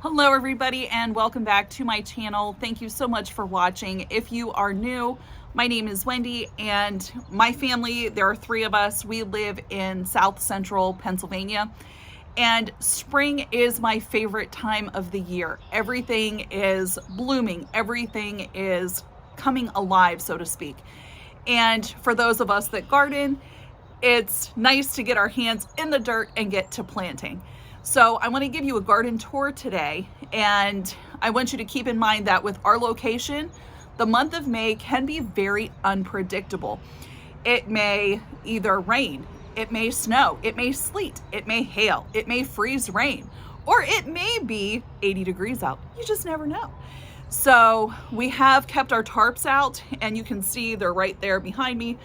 Hello everybody and welcome back to my channel. Thank you so much for watching. If you are new, my name is Wendy and my family, there are three of us. We live in South Central Pennsylvania and spring is my favorite time of the year. Everything is blooming. Everything is coming alive, so to speak. And for those of us that garden, it's nice to get our hands in the dirt and get to planting. So I want to give you a garden tour today, and I want you to keep in mind that with our location, the month of May can be very unpredictable. It may either rain, it may snow, it may sleet, it may hail, it may freeze rain, or it may be 80 degrees out. You just never know. So we have kept our tarps out, and you can see they're right there behind me.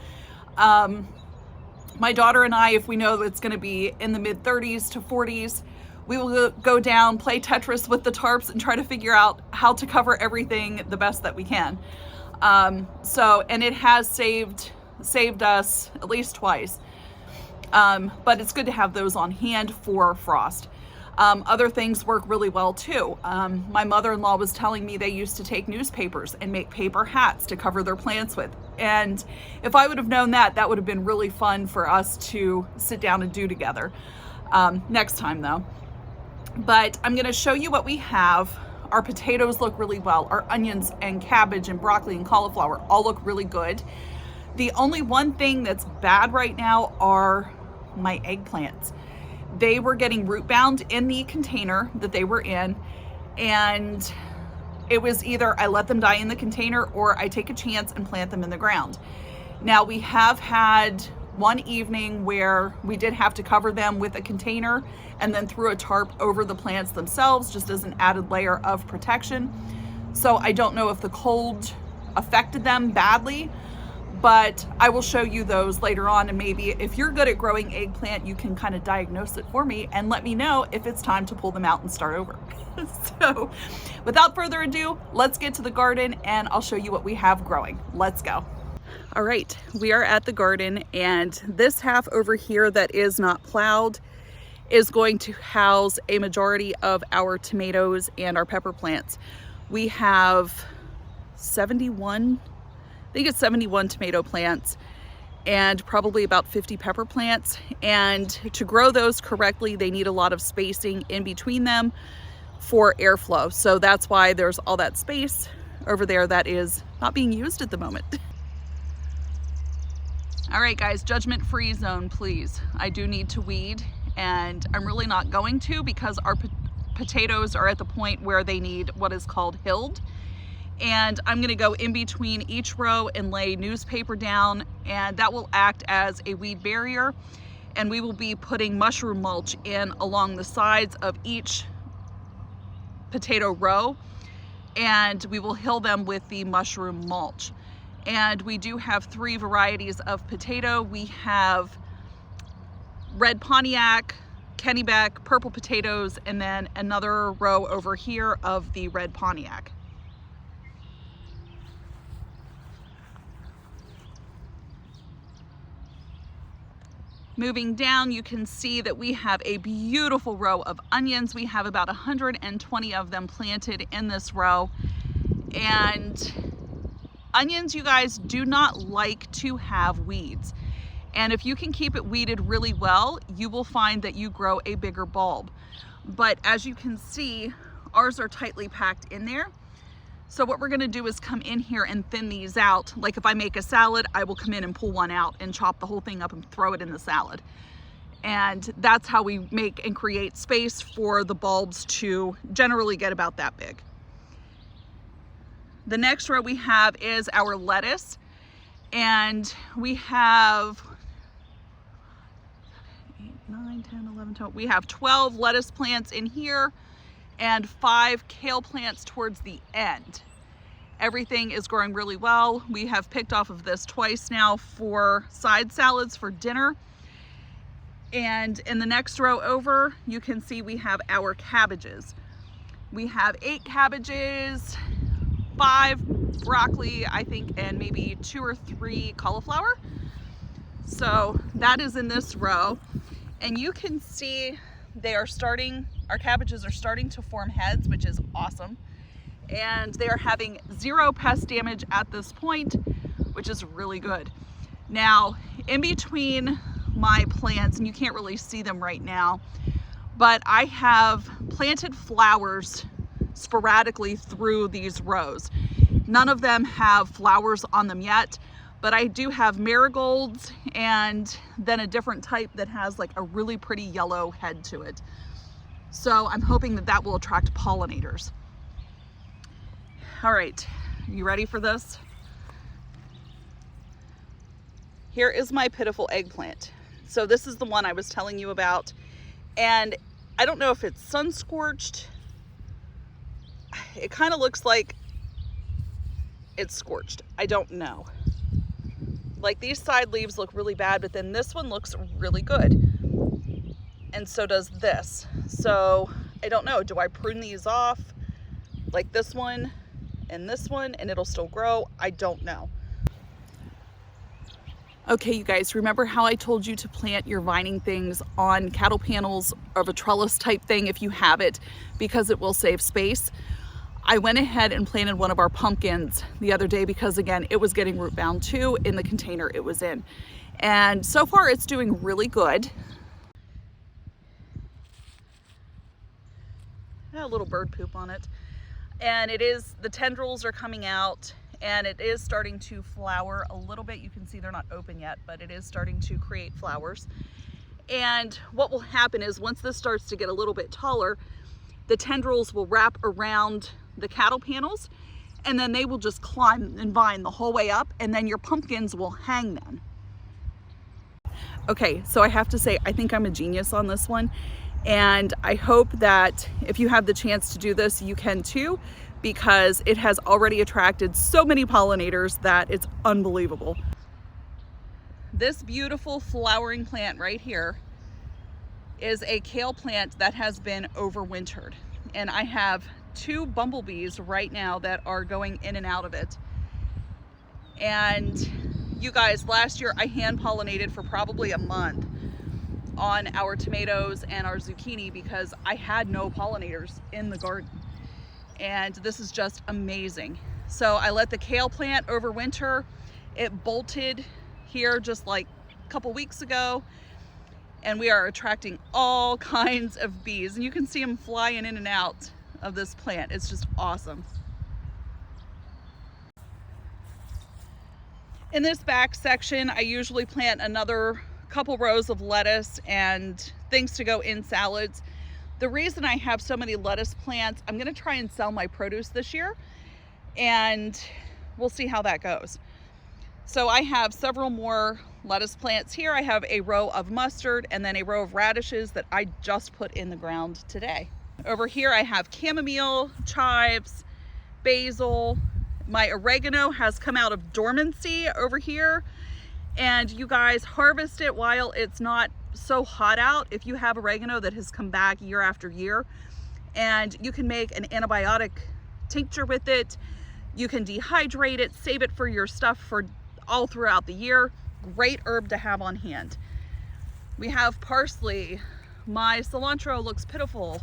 My daughter and I, if we know it's going to be in the mid 30s to 40s, we will go down, play Tetris with the tarps and try to figure out how to cover everything the best that we can. And it has saved us at least twice. But it's good to have those on hand for frost. Other things work really well too. My mother-in-law was telling me they used to take newspapers and make paper hats to cover their plants with. And if I would have known that, that would have been really fun for us to sit down and do together. Next time though. But I'm gonna show you what we have. Our potatoes look really well. Our onions and cabbage and broccoli and cauliflower all look really good. The only one thing that's bad right now are my eggplants. They were getting root bound in the container that they were in, and it was either I let them die in the container or I take a chance and plant them in the ground. Now we have had one evening where we did have to cover them with a container and then threw a tarp over the plants themselves just as an added layer of protection. So I don't know if the cold affected them badly, but I will show you those later on, and maybe if you're good at growing eggplant, you can kind of diagnose it for me and let me know if it's time to pull them out and start over. So without further ado, let's get to the garden and I'll show you what we have growing. Let's go. All right, we are at the garden, and this half over here that is not plowed is going to house a majority of our tomatoes and our pepper plants. We have 71 tomato plants and probably about 50 pepper plants. And to grow those correctly, they need a lot of spacing in between them for airflow. So that's why there's all that space over there that is not being used at the moment. All right, guys, judgment-free zone, please. I do need to weed, and I'm really not going to because our potatoes are at the point where they need what is called hilled. And I'm gonna go in between each row and lay newspaper down, and that will act as a weed barrier. And we will be putting mushroom mulch in along the sides of each potato row, and we will hill them with the mushroom mulch. And we do have three varieties of potato. We have red Pontiac, Kennebec, purple potatoes, and then another row over here of the red Pontiac. Moving down, you can see that we have a beautiful row of onions. We have about 120 of them planted in this row. And onions, you guys, do not like to have weeds. And if you can keep it weeded really well, you will find that you grow a bigger bulb. But as you can see, ours are tightly packed in there. So what we're gonna do is come in here and thin these out. Like if I make a salad, I will come in and pull one out and chop the whole thing up and throw it in the salad. And that's how we make and create space for the bulbs to generally get about that big. The next row we have is our lettuce. And we have 8, 9, 10, 11, 12. We have 12 lettuce plants in here and 5 kale plants towards the end. Everything is growing really well. We have picked off of this twice now for side salads for dinner. And in the next row over, you can see we have our cabbages. We have 8 cabbages, 5 broccoli, I think, and maybe 2 or 3 cauliflower. So that is in this row. And you can see they are starting Our cabbages are starting to form heads, which is awesome. And they are having 0 pest damage at this point, which is really good. Now, in between my plants, and you can't really see them right now, but I have planted flowers sporadically through these rows. None of them have flowers on them yet, but I do have marigolds and then a different type that has like a really pretty yellow head to it. So I'm hoping that that will attract pollinators. All right, you ready for this? Here is my pitiful eggplant. So this is the one I was telling you about. And I don't know if it's sun scorched. It kind of looks like it's scorched. I don't know. Like these side leaves look really bad, but then this one looks really good. And so does this. So I don't know, do I prune these off like this one and this one and it'll still grow? I don't know. Okay, you guys, remember how I told you to plant your vining things on cattle panels of a trellis type thing if you have it, because it will save space? I went ahead and planted one of our pumpkins the other day because, again, it was getting root bound too in the container it was in. And so far it's doing really good. Got a little bird poop on it. And the tendrils are coming out and it is starting to flower a little bit. You can see they're not open yet, but it is starting to create flowers. And what will happen is once this starts to get a little bit taller, the tendrils will wrap around the cattle panels and then they will just climb and vine the whole way up, and then your pumpkins will hang then. Okay, so I have to say, I think I'm a genius on this one. And I hope that if you have the chance to do this, you can too, because it has already attracted so many pollinators that it's unbelievable. This beautiful flowering plant right here is a kale plant that has been overwintered. And I have 2 bumblebees right now that are going in and out of it. And you guys, last year I hand pollinated for probably a month on our tomatoes and our zucchini because I had no pollinators in the garden. And this is just amazing. So I let the kale plant overwinter. It bolted here just like a couple weeks ago, and we are attracting all kinds of bees, and you can see them flying in and out of this plant. It's just awesome. In this back section, I usually plant another couple rows of lettuce and things to go in salads. The reason I have so many lettuce plants, I'm going to try and sell my produce this year, and we'll see how that goes. So I have several more lettuce plants here. I have a row of mustard and then a row of radishes that I just put in the ground today. Over here I have chamomile, chives, basil. My oregano has come out of dormancy over here. And you guys, harvest it while it's not so hot out if you have oregano that has come back year after year. And you can make an antibiotic tincture with it. You can dehydrate it, save it for your stuff for all throughout the year. Great herb to have on hand. We have parsley. My cilantro looks pitiful.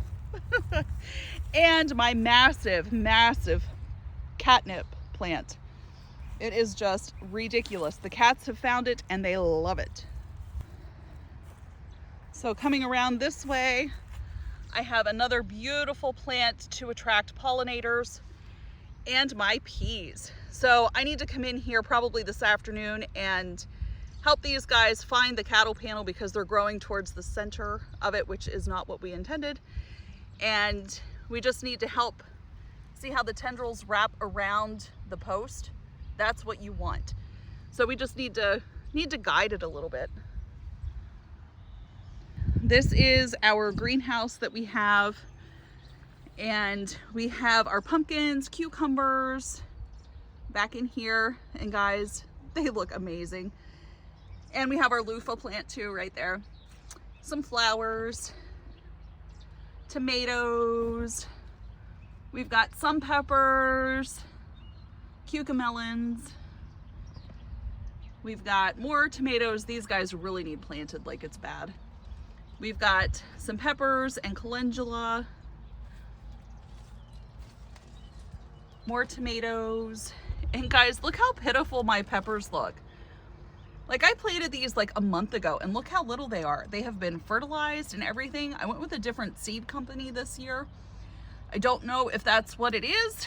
And my massive, massive catnip plant. It is just ridiculous. The cats have found it and they love it. So coming around this way, I have another beautiful plant to attract pollinators and my peas. So I need to come in here probably this afternoon and help these guys find the cattle panel because they're growing towards the center of it, which is not what we intended. And we just need to help see how the tendrils wrap around the post. That's what you want. So we just need to guide it a little bit. This is our greenhouse that we have, and we have our pumpkins, cucumbers back in here, and guys, they look amazing. And we have our loofah plant too right there. Some flowers, tomatoes, we've got some peppers, cucamelons. We've got more tomatoes. These guys really need planted like it's bad. We've got some peppers and calendula, more tomatoes, and guys, look how pitiful my peppers look. Like, I planted these like a month ago and look how little they are. They have been fertilized and everything. I went with a different seed company this year. I don't know if that's what it is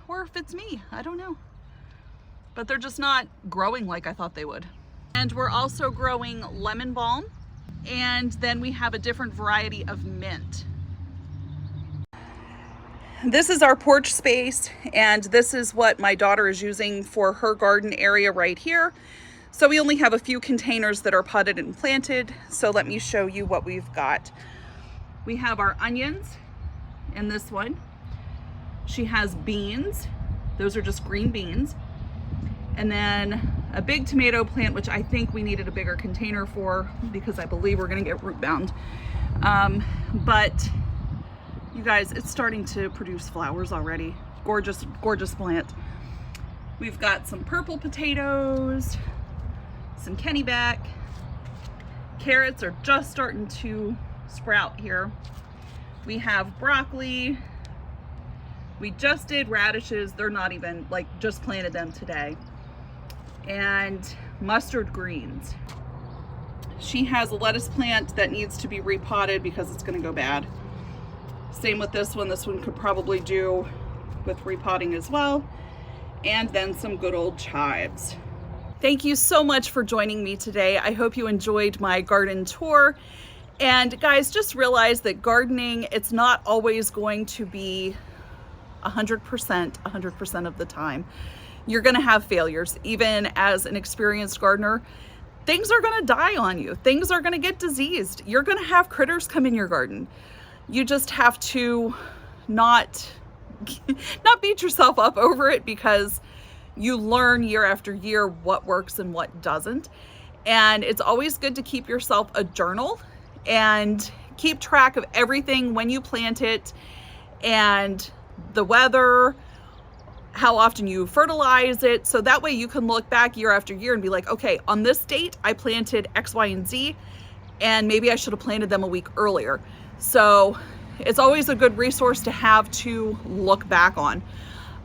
or if it's me, I don't know. But they're just not growing like I thought they would. And we're also growing lemon balm, and then we have a different variety of mint. This is our porch space, and this is what my daughter is using for her garden area right here. So we only have a few containers that are potted and planted. So let me show you what we've got. We have our onions in this one. She has beans. Those are just green beans. And then a big tomato plant, which I think we needed a bigger container for because I believe we're gonna get root bound. But you guys, it's starting to produce flowers already. Gorgeous, gorgeous plant. We've got some purple potatoes, some kennyback. Carrots are just starting to sprout here. We have broccoli. We just did radishes. They're not even, like, just planted them today. And mustard greens. She has a lettuce plant that needs to be repotted because it's going to go bad. Same with this one. This one could probably do with repotting as well. And then some good old chives. Thank you so much for joining me today. I hope you enjoyed my garden tour. And guys, just realize that gardening, it's not always going to be 100% of the time. You're gonna have failures. Even as an experienced gardener, things are gonna die on you. Things are gonna get diseased. You're gonna have critters come in your garden. You just have to not beat yourself up over it, because you learn year after year what works and what doesn't. And it's always good to keep yourself a journal and keep track of everything when you plant it, and the weather, how often you fertilize it. So that way you can look back year after year and be like, okay, on this date, I planted X, Y, and Z, and maybe I should have planted them a week earlier. So it's always a good resource to have to look back on.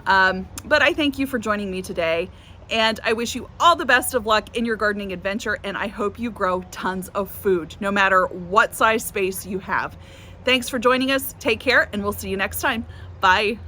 But I thank you for joining me today, and I wish you all the best of luck in your gardening adventure, and I hope you grow tons of food, no matter what size space you have. Thanks for joining us. Take care, and we'll see you next time. Bye.